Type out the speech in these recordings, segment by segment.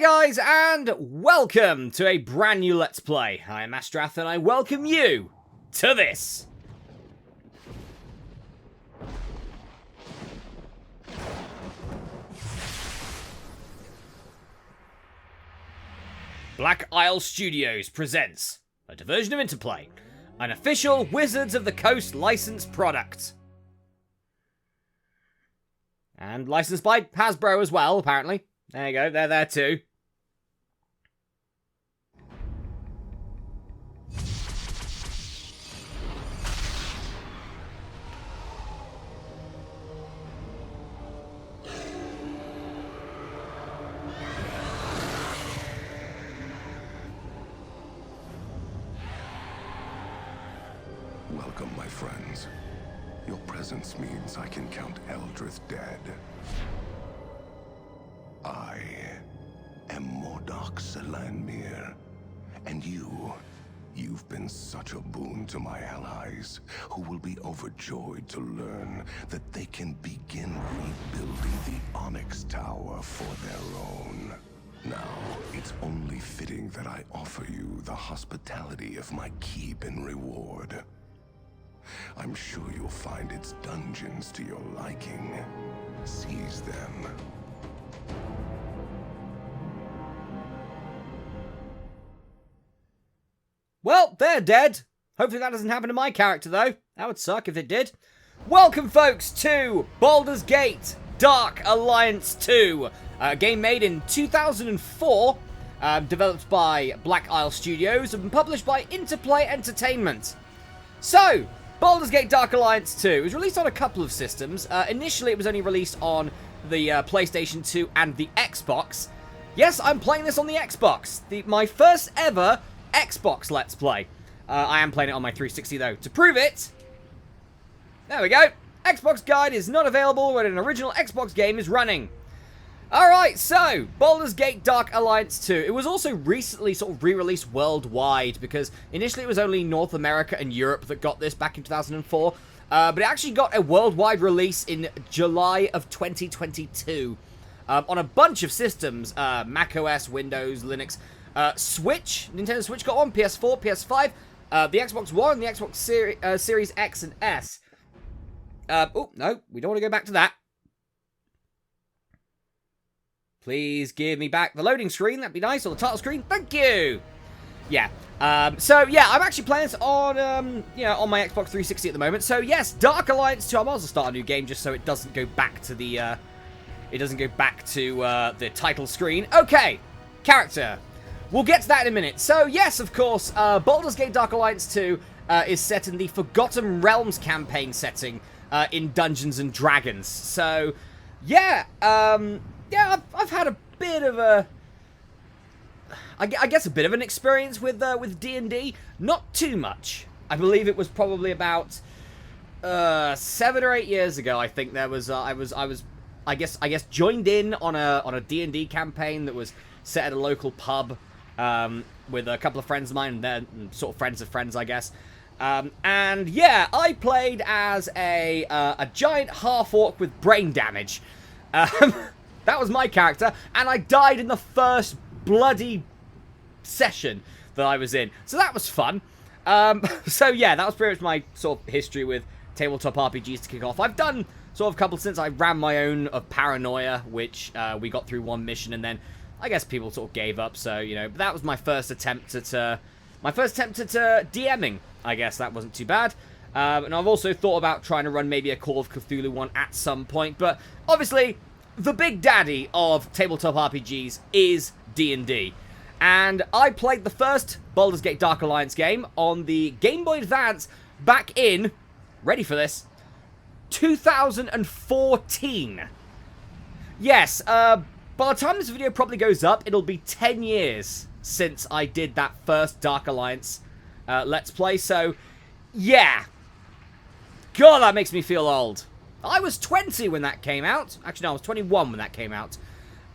guys, and welcome to a brand new Let's Play. I am Masterath, and I welcome you to this. Black Isle Studios presents a diversion of Interplay, an official Wizards of the Coast licensed product. And licensed by Hasbro as well, apparently. There you go, they're there too. Welcome, my friends. Your presence means I can count Eldrith dead. I am Mordok Salanmir, and you've been such a boon to my allies, who will be overjoyed to learn that they can begin rebuilding the Onyx Tower for their own. Now, it's only fitting that I offer you the hospitality of my keep in reward. I'm sure you'll find its dungeons to your liking. Seize them. Well, they're dead. Hopefully that doesn't happen to my character, though. That would suck if it did. Welcome, folks, to Baldur's Gate Dark Alliance 2. A game made in 2004, developed by Black Isle Studios, and published by Interplay Entertainment. So, Baldur's Gate Dark Alliance 2 was released on a couple of systems. Initially, it was only released on the PlayStation 2 and the Xbox. Yes, I'm playing this on the Xbox. My first ever Xbox Let's Play. I am playing it on my 360 though. To prove it, there we go. Xbox guide is not available when an original Xbox game is running. Alright, so, Baldur's Gate Dark Alliance 2. It was also recently sort of re-released worldwide, because initially it was only North America and Europe that got this back in 2004. But it actually got a worldwide release in July of 2022. On a bunch of systems, macOS, Windows, Linux, Switch, Nintendo Switch got one, PS4, PS5, the Xbox One, the Xbox Series X and S. Oh, no, we don't want to go back to that. Please give me back the loading screen, that'd be nice, or the title screen, thank you! Yeah, so yeah, I'm actually playing this on, on my Xbox 360 at the moment, so yes, Dark Alliance 2, I might as well start a new game just so it doesn't go back to the, the title screen. Okay, character. We'll get to that in a minute. So, yes, of course, Baldur's Gate Dark Alliance 2 is set in the Forgotten Realms campaign setting in Dungeons and Dragons. So, yeah, I've had a bit of a, I guess a bit of an experience with D&D. Not too much. I believe it was probably about 7 or 8 years ago. I think there was I guess joined in on a D&D campaign that was set at a local pub. With a couple of friends of mine, and they're sort of friends of friends, I guess. And yeah, I played as a giant half-orc with brain damage. That was my character, and I died in the first bloody session that I was in. So that was fun. So yeah, that was pretty much my sort of history with tabletop RPGs to kick off. I've done sort of a couple since. I ran my own of Paranoia, which we got through one mission, and then I guess people sort of gave up, so, but that was my first attempt at, DMing, I guess. That wasn't too bad. And I've also thought about trying to run maybe a Call of Cthulhu one at some point, but obviously, the big daddy of tabletop RPGs is D&D. And I played the first Baldur's Gate Dark Alliance game on the Game Boy Advance back in, ready for this, 2014. Yes, by the time this video probably goes up, it'll be 10 years since I did that first Dark Alliance Let's Play, so, yeah. God, that makes me feel old. I was 20 when that came out. Actually, no, I was 21 when that came out.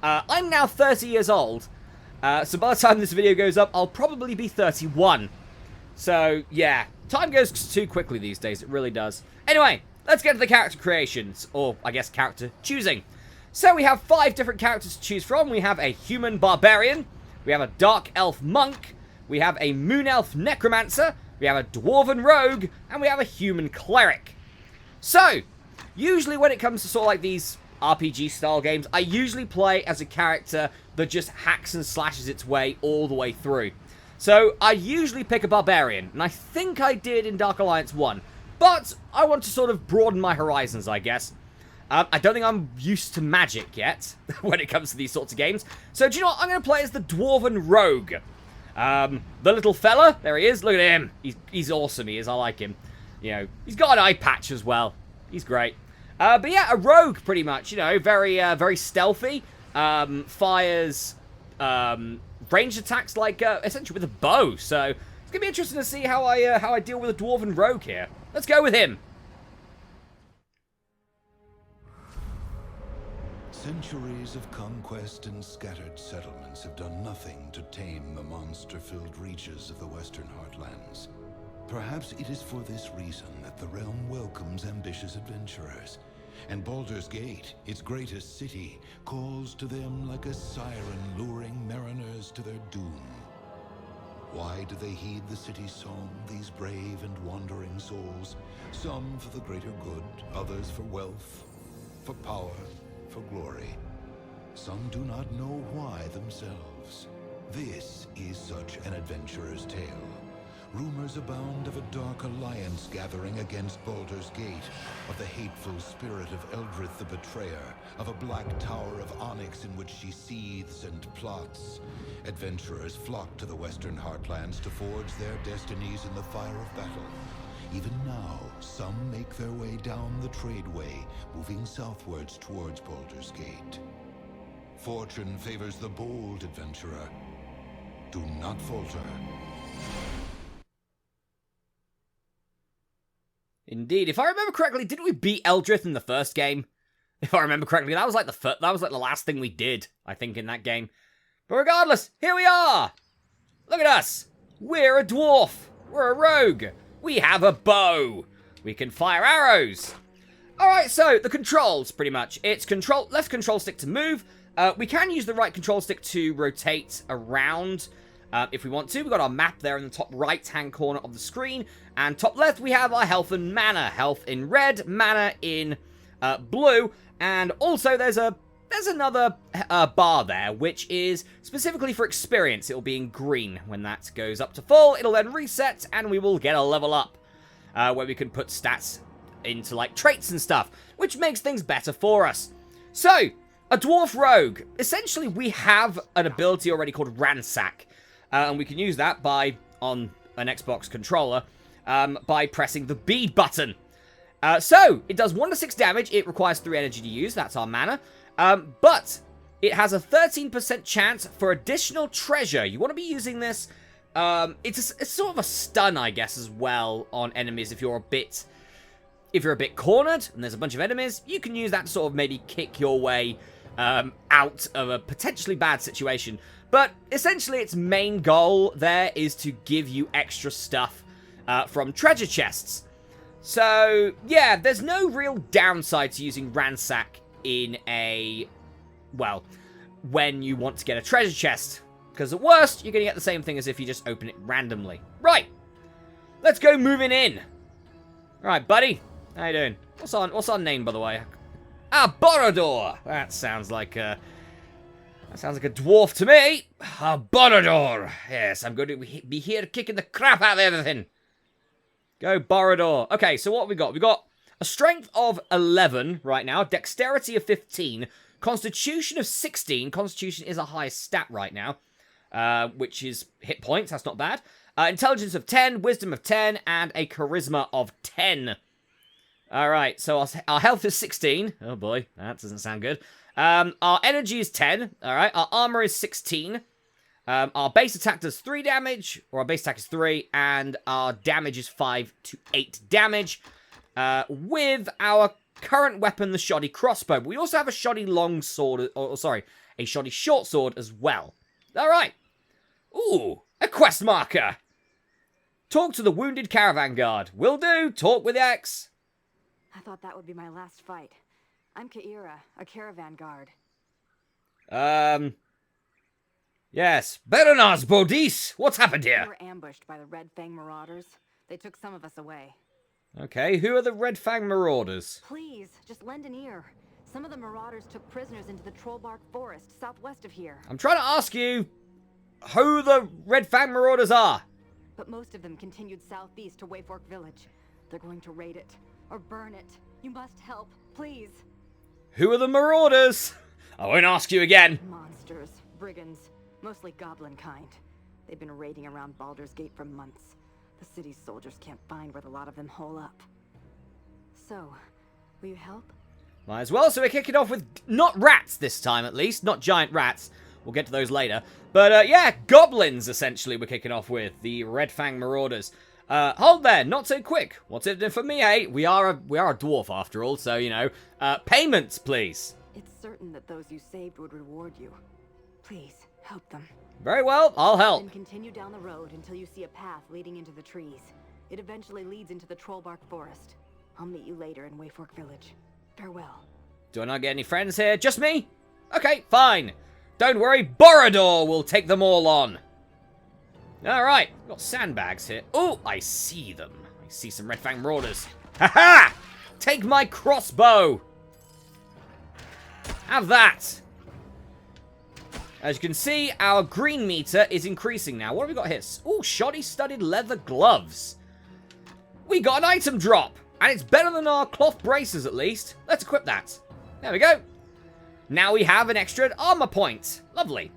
I'm now 30 years old, so by the time this video goes up, I'll probably be 31. So, yeah, time goes too quickly these days, it really does. Anyway, let's get to the character creations, or, I guess, character choosing. So we have 5 different characters to choose from. We have a human barbarian, we have a dark elf monk, we have a moon elf necromancer, we have a dwarven rogue, and we have a human cleric. So, usually when it comes to sort of like these RPG style games, I usually play as a character that just hacks and slashes its way all the way through. So, I usually pick a barbarian, and I think I did in Dark Alliance 1, but I want to sort of broaden my horizons, I guess. I don't think I'm used to magic yet, when it comes to these sorts of games. So, do you know what? I'm going to play as the Dwarven Rogue. The little fella, there he is, look at him. He's awesome, he is, I like him. You know, he's got an eye patch as well. He's great. But yeah, a rogue, pretty much, you know, very stealthy. Fires, ranged attacks, like, essentially with a bow. So, it's going to be interesting to see how I deal with a Dwarven Rogue here. Let's go with him. Centuries of conquest and scattered settlements have done nothing to tame the monster-filled reaches of the Western Heartlands. Perhaps it is for this reason that the realm welcomes ambitious adventurers, and Baldur's Gate, its greatest city, calls to them like a siren luring mariners to their doom. Why do they heed the city's song, these brave and wandering souls? Some for the greater good, others for wealth, for power, for glory. Some do not know why themselves. This is such an adventurer's tale. Rumors abound of a dark alliance gathering against Baldur's Gate, of the hateful spirit of Eldrith the Betrayer, of a black tower of onyx in which she seethes and plots. Adventurers flock to the Western Heartlands to forge their destinies in the fire of battle. Even now, some make their way down the tradeway, moving southwards towards Baldur's Gate. Fortune favors the bold adventurer. Do not falter. Indeed. If I remember correctly, didn't we beat Eldrith in the first game? If I remember correctly, that was like the last thing we did, I think, in that game. But regardless, here we are! Look at us! We're a dwarf! We're a rogue! We have a bow! We can fire arrows! Alright, so, the controls, pretty much. It's left control stick to move. We can use the right control stick to rotate around if we want to. We've got our map there in the top right-hand corner of the screen. And top left, we have our health and mana. Health in red, mana in blue. And also, there's another bar there, which is specifically for experience. It'll be in green. When that goes up to full, it'll then reset, and we will get a level up. Where we can put stats into, like, traits and stuff, which makes things better for us. So, a dwarf rogue. Essentially, we have an ability already called Ransack. And we can use that on an Xbox controller, by pressing the B button. So, it does 1 to 6 damage. It requires 3 energy to use. That's our mana. But it has a 13% chance for additional treasure. You want to be using this. It's sort of a stun, I guess, as well on enemies if you're a bit cornered and there's a bunch of enemies. You can use that to sort of maybe kick your way out of a potentially bad situation. But essentially, its main goal there is to give you extra stuff from treasure chests. So, yeah, there's no real downside to using Ransack in when you want to get a treasure chest. Because at worst, you're going to get the same thing as if you just open it randomly. Right, let's go moving in. Alright, buddy, how you doing? What's our name, by the way? Ah, Baldur! That sounds like a dwarf to me. Ah, Baldur! Yes, I'm going to be here kicking the crap out of everything. Go, Baldur. Okay, so what have we got? We've got a strength of 11 right now, dexterity of 15, constitution of 16. Constitution is our highest stat right now, which is hit points. That's not bad. Intelligence of 10, wisdom of 10, and a charisma of 10. Alright, so our health is 16. Oh boy, that doesn't sound good. Our energy is 10. Alright, our armor is 16. Our base attack does 3 damage, or our base attack is 3, and our damage is 5 to 8 damage. With our current weapon, the shoddy crossbow. But we also have a shoddy long sword, a shoddy short sword as well. Alright. Ooh, a quest marker. Talk to the wounded caravan guard. Will do. Talk with X. I thought that would be my last fight. I'm Kaira, a caravan guard. Yes. Baronaz Bodis, what's happened We here? were ambushed by the Red Fang marauders. They took some of us away. Okay, who are the Red Fang Marauders? Please, just lend an ear. Some of the marauders took prisoners into the Trollbark Forest, southwest of here. I'm trying to ask you who the Red Fang Marauders are. But most of them continued southeast to Wayfork Village. They're going to raid it, or burn it. You must help, please. Who are the Marauders? I won't ask you again. Monsters, brigands, mostly goblin kind. They've been raiding around Baldur's Gate for months. The city's soldiers can't find where the lot of them hole up. So, will you help? Might as well, so we're kicking off with not rats this time at least, not giant rats. We'll get to those later. But yeah, goblins essentially we're kicking off with, the Red Fang Marauders. Hold there, not so quick. What's it for me, eh? We are a dwarf after all, so you know. Payments, please. It's certain that those you saved would reward you. Please, help them. Very well, I'll help. Then continue down the road until you see a path leading into the trees. It eventually leads into the Trollbark Forest. I'll meet you later in Wayfork Village. Farewell. Do I not get any friends here? Just me? Okay, fine. Don't worry, Borodor will take them all on. Alright, got sandbags here. Oh, I see them. I see some Red Fang Marauders. Ha-ha! Take my crossbow! Have that! As you can see, our green meter is increasing now. What have we got here? Oh, shoddy studded leather gloves. We got an item drop. And it's better than our cloth braces, at least. Let's equip that. There we go. Now we have an extra armor point. Lovely.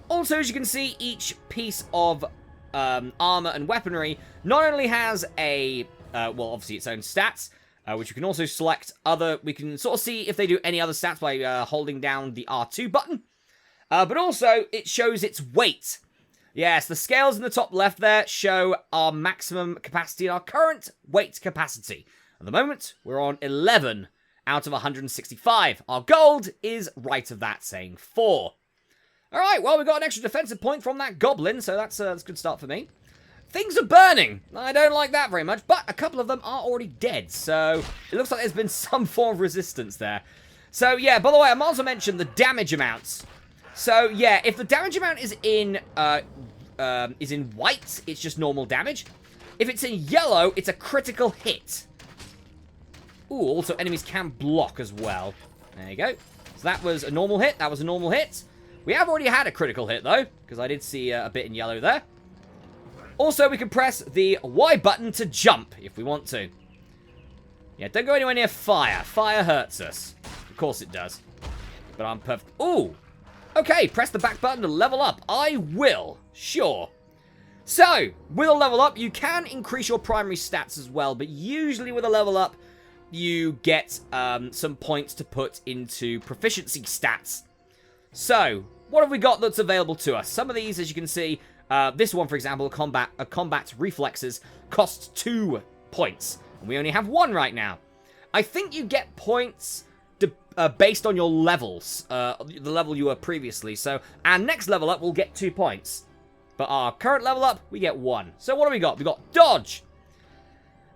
Also, as you can see, each piece of armor and weaponry not only has a, well, obviously its own stats, which you can also select other, we can sort of see if they do any other stats by holding down the R2 button. But also, it shows its weight. Yes, the scales in the top left there show our maximum capacity and our current weight capacity. At the moment, we're on 11 out of 165. Our gold is right of that, saying 4. Alright, well, we got an extra defensive point from that goblin, so that's a good start for me. Things are burning. I don't like that very much, but a couple of them are already dead, so it looks like there's been some form of resistance there. So, yeah, by the way, I might also mention the damage amounts. So, yeah, if the damage amount is in white, it's just normal damage. If it's in yellow, it's a critical hit. Ooh, also enemies can block as well. There you go. So that was a normal hit. That was a normal hit. We have already had a critical hit, though, because I did see a bit in yellow there. Also, we can press the Y button to jump if we want to. Yeah, don't go anywhere near fire. Fire hurts us. Of course it does. But I'm perfect. Ooh. Okay, press the back button to level up. I will. Sure. So, with a level up, you can increase your primary stats as well, but usually with a level up, you get some points to put into proficiency stats. So, what have we got that's available to us? Some of these, as you can see, this one, for example, combat reflexes, costs 2 points. And we only have 1 right now. I think you get points based on your levels, the level you were previously. So, our next level up will get 2 points. But our current level up, we get 1. So, what do we got? We got dodge.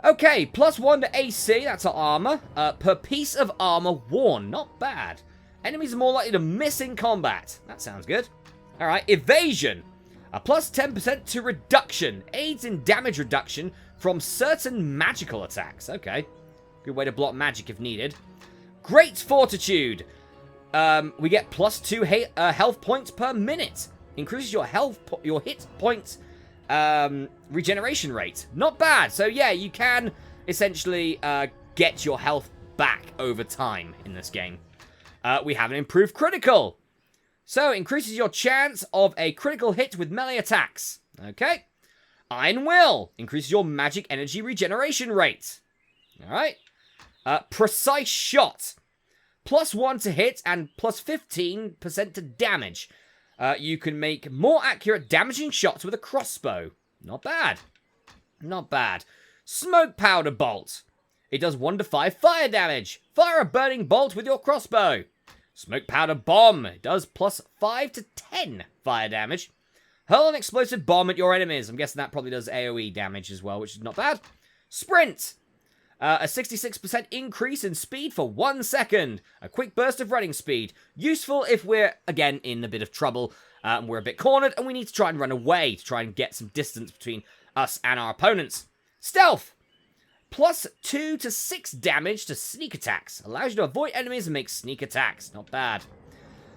Okay, +1 to AC, that's our armor. Per piece of armor worn, not bad. Enemies are more likely to miss in combat. That sounds good. Alright, evasion. A +10% to reduction. Aids in damage reduction from certain magical attacks. Okay. Good way to block magic if needed. Great fortitude. We get +2 health points per minute. Increases your your hit point regeneration rate. Not bad. So yeah, you can essentially get your health back over time in this game. We have an improved critical. So, increases your chance of a critical hit with melee attacks. Okay. Iron Will. Increases your magic energy regeneration rate. Alright. Precise Shot. +1 to hit and +15% to damage. You can make more accurate damaging shots with a crossbow. Not bad. Not bad. Smoke Powder Bolt. It does 1 to 5 fire damage. Fire a burning bolt with your crossbow. Smoke Powder Bomb. It does +5 to 10 fire damage. Hurl an explosive bomb at your enemies. I'm guessing that probably does AoE damage as well, which is not bad. Sprint. A 66% increase in speed for 1 second. A quick burst of running speed. Useful if we're, again, in a bit of trouble. We're a bit cornered and we need to try and run away to try and get some distance between us and our opponents. Stealth. Plus 2 to 6 damage to sneak attacks. Allows you to avoid enemies and make sneak attacks. Not bad.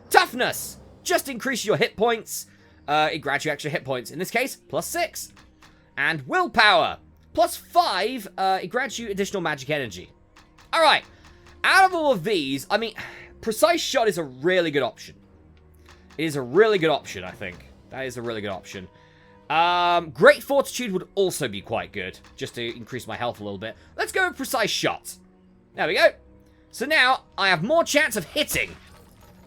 Toughness. Just increase your hit points. It grants you extra hit points. In this case, plus 6. And willpower. Plus 5. It grants you additional magic energy. Alright. Out of all of these, I mean, Precise Shot is a really good option. It is a really good option, I think. That is a really good option. Great Fortitude would also be quite good, just to increase my health a little bit. Let's go with Precise Shot. There we go. So now, I have more chance of hitting.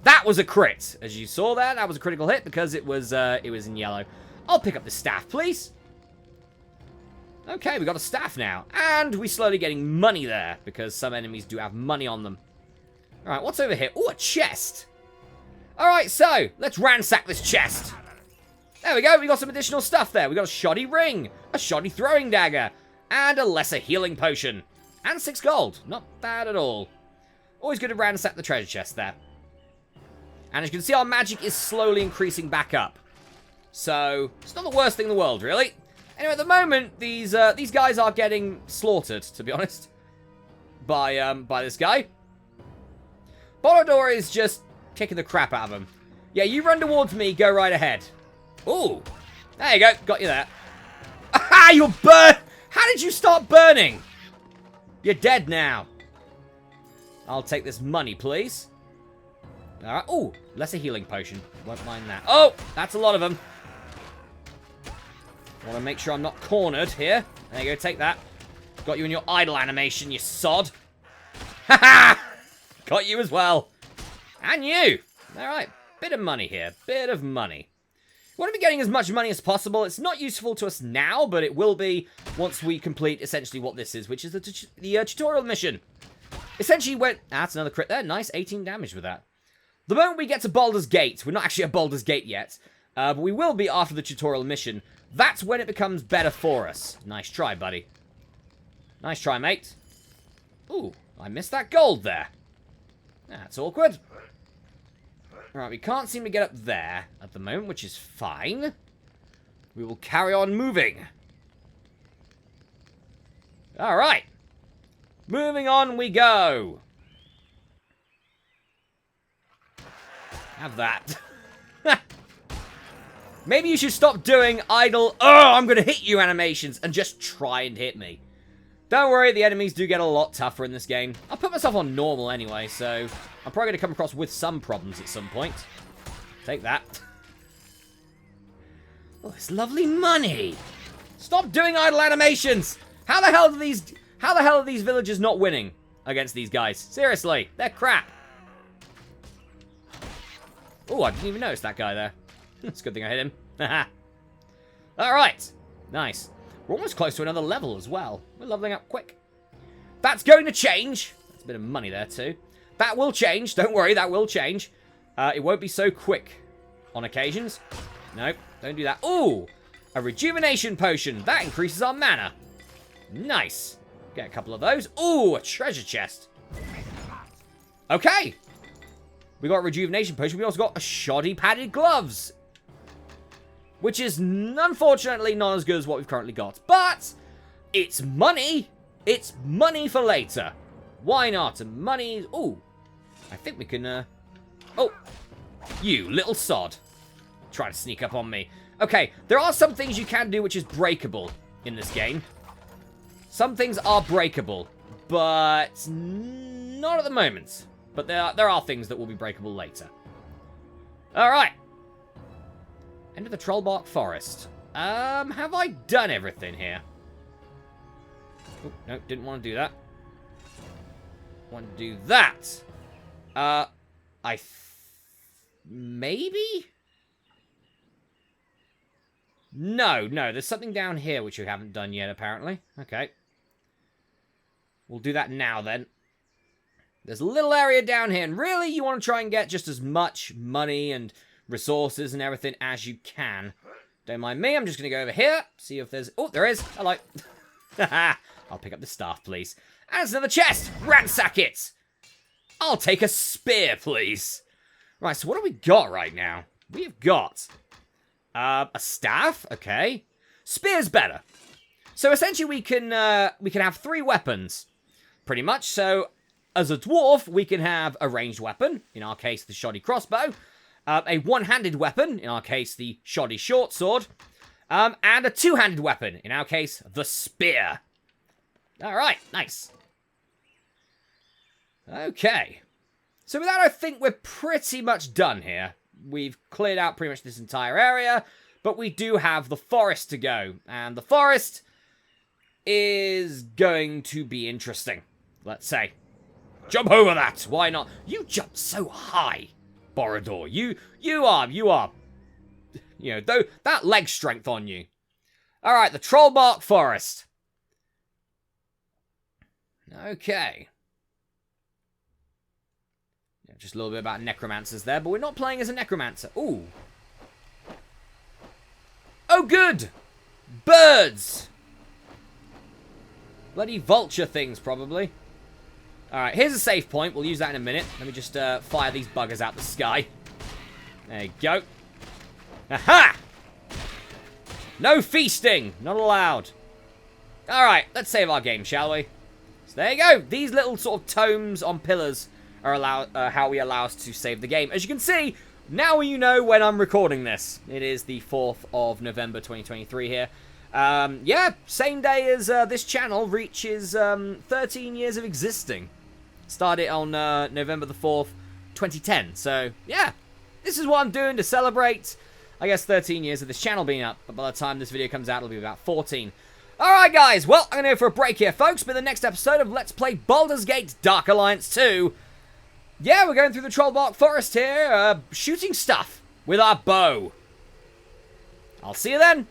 That was a crit. As you saw there, that was a critical hit because it was in yellow. I'll pick up the staff, please. Okay, we got a staff now. And we're slowly getting money there, because some enemies do have money on them. Alright, what's over here? Oh, a chest. Alright, so, let's ransack this chest. There we go, we got some additional stuff there. We got a shoddy ring, a shoddy throwing dagger, and a lesser healing potion. And 6 gold. Not bad at all. Always good to ransack the treasure chest there. And as you can see, our magic is slowly increasing back up. So, it's not the worst thing in the world, really. Anyway, at the moment, these guys are getting slaughtered, to be honest. By this guy. Baldur is just kicking the crap out of him. Yeah, you run towards me, go right ahead. Ooh. There you go, got you there. Aha, you're burnt! How did you start burning? You're dead now. I'll take this money, please. Alright, ooh, lesser healing potion. Won't mind that. Oh, that's a lot of them. I want to make sure I'm not cornered here. There you go, take that. Got you in your idle animation, you sod. Haha! Got you as well. And you. Alright, bit of money here. Bit of money. We want to be getting as much money as possible. It's not useful to us now, but it will be once we complete essentially what this is, which is the tutorial mission. Essentially when... That's another crit there. Nice, 18 damage with that. The moment we get to Baldur's Gate, we're not actually at Baldur's Gate yet, but we will be after the tutorial mission. That's when it becomes better for us. Nice try, buddy. Nice try, mate. Ooh, I missed that gold there. That's awkward. Alright, we can't seem to get up there at the moment, which is fine. We will carry on moving. Alright. Moving on we go. Have that. Maybe you should stop doing idle, oh, I'm going to hit you animations and just try and hit me. Don't worry, the enemies do get a lot tougher in this game. I'll put myself on normal anyway, so I'm probably going to come across with some problems at some point. Take that. Oh, it's lovely money. Stop doing idle animations. How the hell are these villagers not winning against these guys? Seriously, they're crap. Oh, I didn't even notice that guy there. It's a good thing I hit him. Haha. Alright. Nice. We're almost close to another level as well. We're leveling up quick. That's going to change. That's a bit of money there too. That will change. Don't worry, that will change. It won't be so quick on occasions. Nope, don't do that. Ooh! A rejuvenation potion. That increases our mana. Nice. Get a couple of those. Ooh, a treasure chest. Okay. We got a rejuvenation potion. We also got a shoddy padded gloves. Which is unfortunately not as good as what we've currently got. But it's money. It's money for later. Why not? And money... Ooh. I think we can... Oh. You little sod. Try to sneak up on me. Okay. There are some things you can do which is breakable in this game. Some things are breakable. But not at the moment. But there are things that will be breakable later. Alright. End of the Trollbark Forest. Have I done everything here? Oh, no, didn't want to do that. Want to do that. Maybe? No, there's something down here which you haven't done yet, apparently. Okay. We'll do that now, then. There's a little area down here, and really, you want to try and get just as much money and resources and everything as you can. Don't mind me, I'm just going to go over here, see if there's... Oh, there is! Hello! I'll pick up the staff, please. And it's another chest. Ransack it. I'll take a spear, please. Right, so what do we got right now? We've got a staff. Okay. Spear's better. So essentially we can have 3 weapons. Pretty much. So as a dwarf, we can have a ranged weapon. In our case, the shoddy crossbow. A one-handed weapon. In our case, the shoddy short sword. And a two-handed weapon. In our case, the spear. Alright, nice. Okay. So with that, I think we're pretty much done here. We've cleared out pretty much this entire area. But we do have the forest to go. And the forest is going to be interesting. Let's say. Jump over that! Why not? You jump so high, Baldur. You are. You know, that leg strength on you. Alright, the Trollbark Forest. Okay. Yeah, just a little bit about necromancers there, but we're not playing as a necromancer. Ooh. Oh, good! Birds! Bloody vulture things, probably. Alright, here's a save point. We'll use that in a minute. Let me just fire these buggers out the sky. There you go. Aha! No feasting! Not allowed. Alright, let's save our game, shall we? So there you go. These little sort of tomes on pillars are how we allow us to save the game. As you can see, now you know when I'm recording this. It is the 4th of November 2023 here. Yeah, same day as this channel reaches 13 years of existing. Started on November the 4th, 2010. So, yeah, this is what I'm doing to celebrate, I guess, 13 years of this channel being up. But by the time this video comes out, it'll be about 14. Alright, guys, well, I'm going to go for a break here, folks. But the next episode of Let's Play Baldur's Gate Dark Alliance 2, yeah, we're going through the Trollbark Forest here, shooting stuff with our bow. I'll see you then.